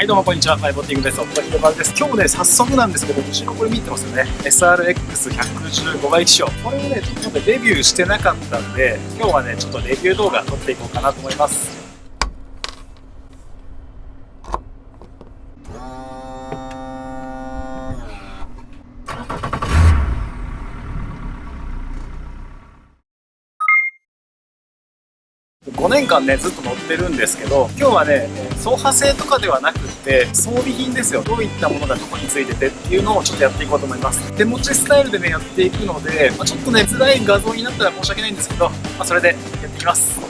はいどうもこんにちは、ボッティングです。夫ひろです。今日ね、早速なんですけど、後ろこれ見てますよね。SRX115 倍仕様。これをね、ちょっとレビューしてなかったんで、今日はね、ちょっとレビュー動画撮っていこうかなと思います。5年間ねずっと乗ってるんですけど、今日はね走破性とかではなくって装備品ですよ。どういったものがどこについててっていうのをちょっとやっていこうと思います。手持ちスタイルでねやっていくので、ちょっとね辛い画像になったら申し訳ないんですけど、それでやっていきます。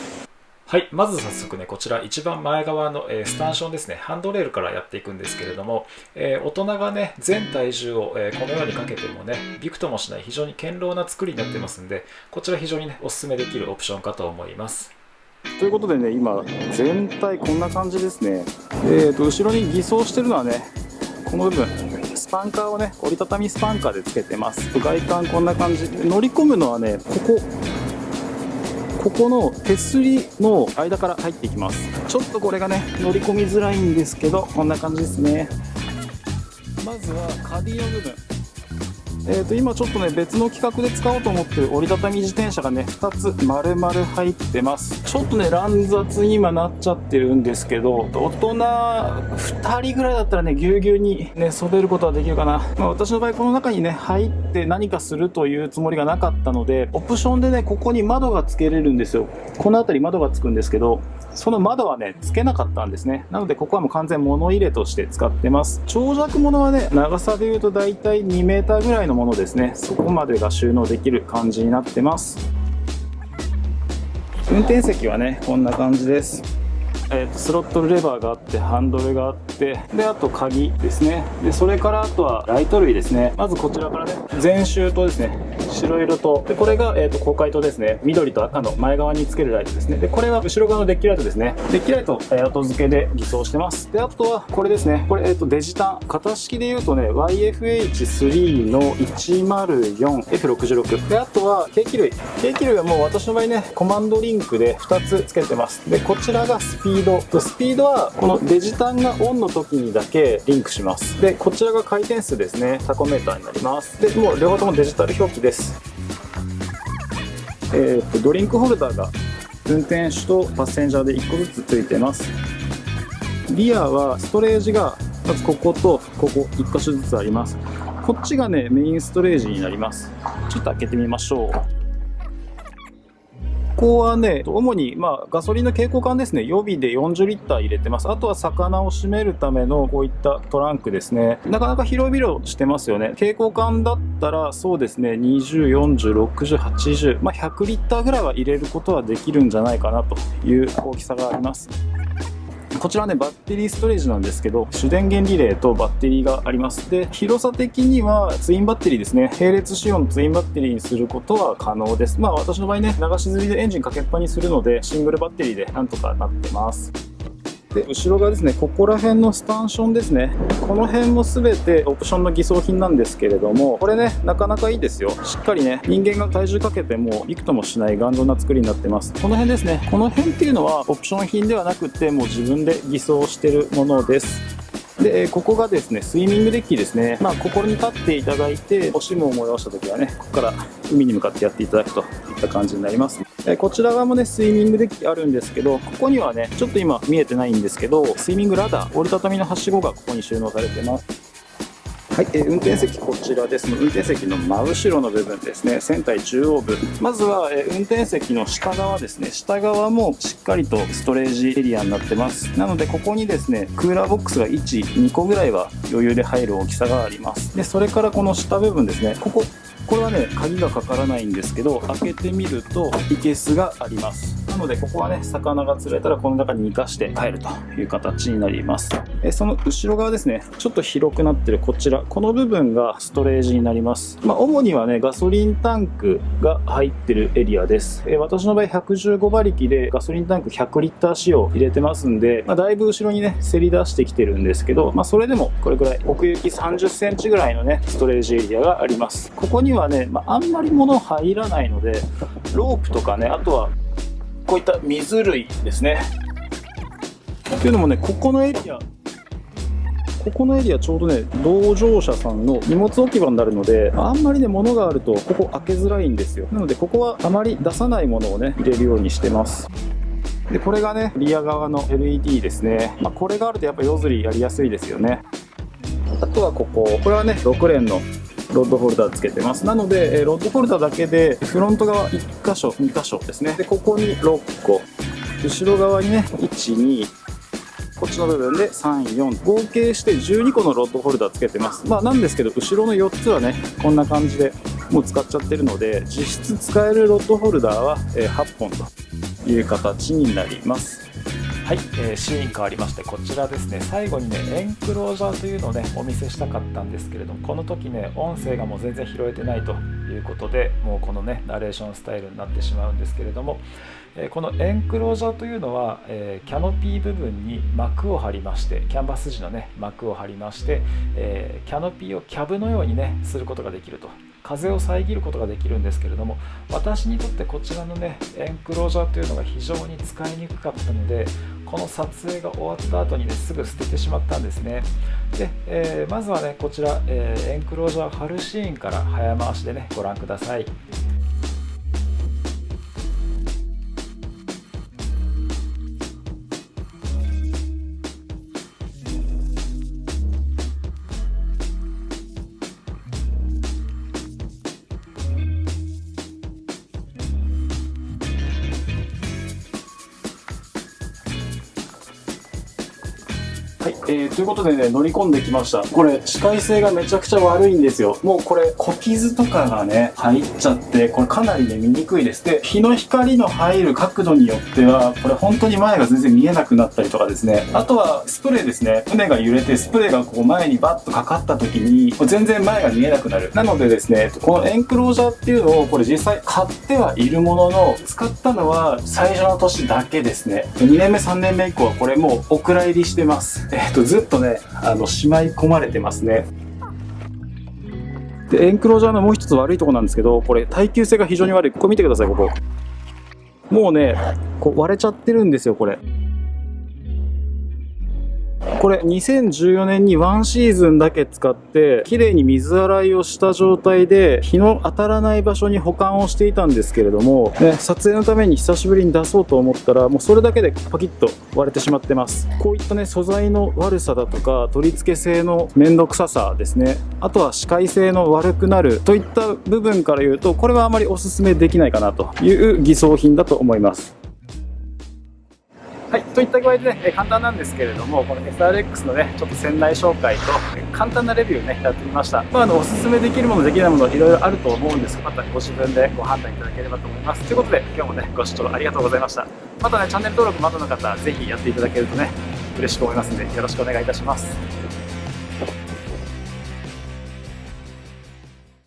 はい、まず早速ね、こちら一番前側のスタンションですね、ハンドレールからやっていくんですけれども、大人がね、全体重をこのようにかけてもね、びくともしない非常に堅牢な作りになってますんで、こちら非常にね、お勧めできるオプションかと思います。ということでね、今全体こんな感じですね。後ろに偽装してるのはね、この部分スパンカーをね、折りたたみスパンカーでつけてます。外観こんな感じ。乗り込むのはね、ここの手すりの間から入っていきます。ちょっとこれがね乗り込みづらいんですけど、こんな感じですね。まずはカディの部分、今ちょっとね別の企画で使おうと思ってる折りたたみ自転車がね2つ丸々入ってます。ちょっとね乱雑に今なっちゃってるんですけど、大人2人ぐらいだったらねぎゅうぎゅうにね袖ることはできるかな。私の場合この中にね入って何かするというつもりがなかったので、オプションでねここに窓がつけれるんですよ。この辺り窓がつくんですけど、その窓はねつけなかったんですね。なのでここはもう完全物入れとして使ってます。長尺物はね長さでいうとだいたい2メーターぐらいのものですね。そこまでが収納できる感じになってます。運転席はねこんな感じです。スロットルレバーがあって、ハンドルがあって、であと鍵ですね。でそれからあとはライト類ですね。まずこちらからね、前周灯ですね、白色と、でこれが、高回灯ですね。緑と赤の前側につけるライトですね。でこれは後ろ側のデッキライトですね。デッキライト、後付けで偽装してます。であとはこれですね。これ、デジタン型式でいうとね YFH3 の 104F66 で、あとは計器類はもう私の場合ねコマンドリンクで2つつけてます。でこちらがスピードはこのデジタンがオンの時にだけリンクします。でこちらが回転数ですね、タコメーターになります。でもう両方ともデジタル表記です。ドリンクホルダーが運転手とパッセンジャーで1個ずつついてます。リアはストレージがまずこことここ1箇所ずつあります。こっちがねメインストレージになります。ちょっと開けてみましょう。ここはね、主にガソリンの携行缶ですね、予備で40リッター入れてます。あとは魚を締めるためのこういったトランクですね。なかなか広々してますよね。携行缶だったらそうですね、20、40、60、80、100リッターぐらいは入れることはできるんじゃないかなという大きさがあります。こちらはねバッテリーストレージなんですけど、主電源リレーとバッテリーがあります。で広さ的にはツインバッテリーですね、並列仕様のツインバッテリーにすることは可能です。私の場合ね流し刷りでエンジンかけっぱにするのでシングルバッテリーでなんとかなってます。で後ろ側ですね、ここら辺のスタンションですね、この辺も全てオプションの偽装品なんですけれども、これねなかなかいいですよ。しっかりね人間が体重かけてもびくともしない頑丈な作りになってます。この辺ですね、この辺っていうのはオプション品ではなくてもう自分で偽装してるものです。でここがですねスイミングデッキですね。ここに立っていただいておしもを催した時はね、ここから海に向かってやっていただくといった感じになります。こちら側もねスイミングデッキあるんですけど、ここにはねちょっと今見えてないんですけど、スイミングラダー折りたたみのはしごがここに収納されてます。はい、運転席こちらです。運転席の真後ろの部分ですね、船体中央部。まずは運転席の下側ですね、下側もしっかりとストレージエリアになってます。なのでここにですねクーラーボックスが1、2個ぐらいは余裕で入る大きさがあります。でそれからこの下部分ですね、これはね鍵がかからないんですけど、開けてみるといけすがあります。なのでここはね魚が釣れたらこの中に生かして帰るという形になります。その後ろ側ですね、ちょっと広くなってるこちら、この部分がストレージになります。主にはねガソリンタンクが入ってるエリアです。私の場合115馬力でガソリンタンク100リッター仕様入れてますんで、だいぶ後ろにねせり出してきてるんですけど、それでもこれぐらい奥行き30センチぐらいのねストレージエリアがあります。ここにはね、あんまり物入らないので、ロープとかね、あとはこういった水類ですね。というのもね、ここのエリアここのエリアちょうどね、同乗者さんの荷物置き場になるので、あんまりね、物があるとここ開けづらいんですよ。なのでここはあまり出さないものをね、入れるようにしてます。で、これがね、リア側の LED ですね。これがあるとやっぱ夜釣りやりやすいですよね。あとはこれはね、6連のロッドホルダーつけてます。なので、ロッドホルダーだけで、フロント側1箇所、2箇所ですね。で、ここに6個。後ろ側にね、1、2、こっちの部分で3、4、合計して12個のロッドホルダーつけてます。なんですけど、後ろの4つはね、こんな感じでもう使っちゃってるので、実質使えるロッドホルダーは8本という形になります。はい、シーン変わりまして、こちらですね、最後にね、エンクロージャーというのをね、お見せしたかったんですけれども、この時ね、音声がもう全然拾えてないということで、もうこのね、ナレーションスタイルになってしまうんですけれども、このエンクロージャーというのは、キャノピー部分に膜を張りまして、キャンバス地のね、膜を張りまして、キャノピーをキャブのようにね、することができると。風を遮ることができるんですけれども、私にとってこちらのね、エンクロージャーというのが非常に使いにくかったので、この撮影が終わった後にね、すぐ捨ててしまったんですね。で、まずはね、こちら、エンクロージャー貼るシーンから早回しでね、ご覧ください。はい、ということでね、乗り込んできました。これ、視界性がめちゃくちゃ悪いんですよ。もうこれ、小傷とかがね、入っちゃって、これかなりね、見にくいです。で、日の光の入る角度によっては、これ本当に前が全然見えなくなったりとかですね。あとは、スプレーですね。船が揺れて、スプレーがこう前にバッとかかった時に、全然前が見えなくなる。なのでですね、このエンクロージャーっていうのを、これ実際買ってはいるものの、使ったのは最初の年だけですね。2年目、3年目以降はこれもうお蔵入りしてます。ずっとね、しまい込まれてますね。で、エンクロージャーのもう一つ悪いところなんですけど、これ耐久性が非常に悪い。ここ見てください、ここ。もうね、割れちゃってるんですよ、これ。これ2014年に1シーズンだけ使って綺麗に水洗いをした状態で日の当たらない場所に保管をしていたんですけれども、撮影のために久しぶりに出そうと思ったらもうそれだけでパキッと割れてしまってます。こういったね、素材の悪さだとか取り付け性の面倒くささですね、あとは視界性の悪くなるといった部分から言うと、これはあまりおすすめできないかなという偽装品だと思います。はい、といった具合でね、簡単なんですけれども、この SRX のね、ちょっと船内紹介と簡単なレビューをね、やってみました。おすすめできるもの、できないもの、いろいろあると思うんですが、またご自分でご判断いただければと思います。ということで、今日もね、ご視聴ありがとうございました。またね、チャンネル登録まだの方、ぜひやっていただけるとね、嬉しく思いますので、よろしくお願いいたします。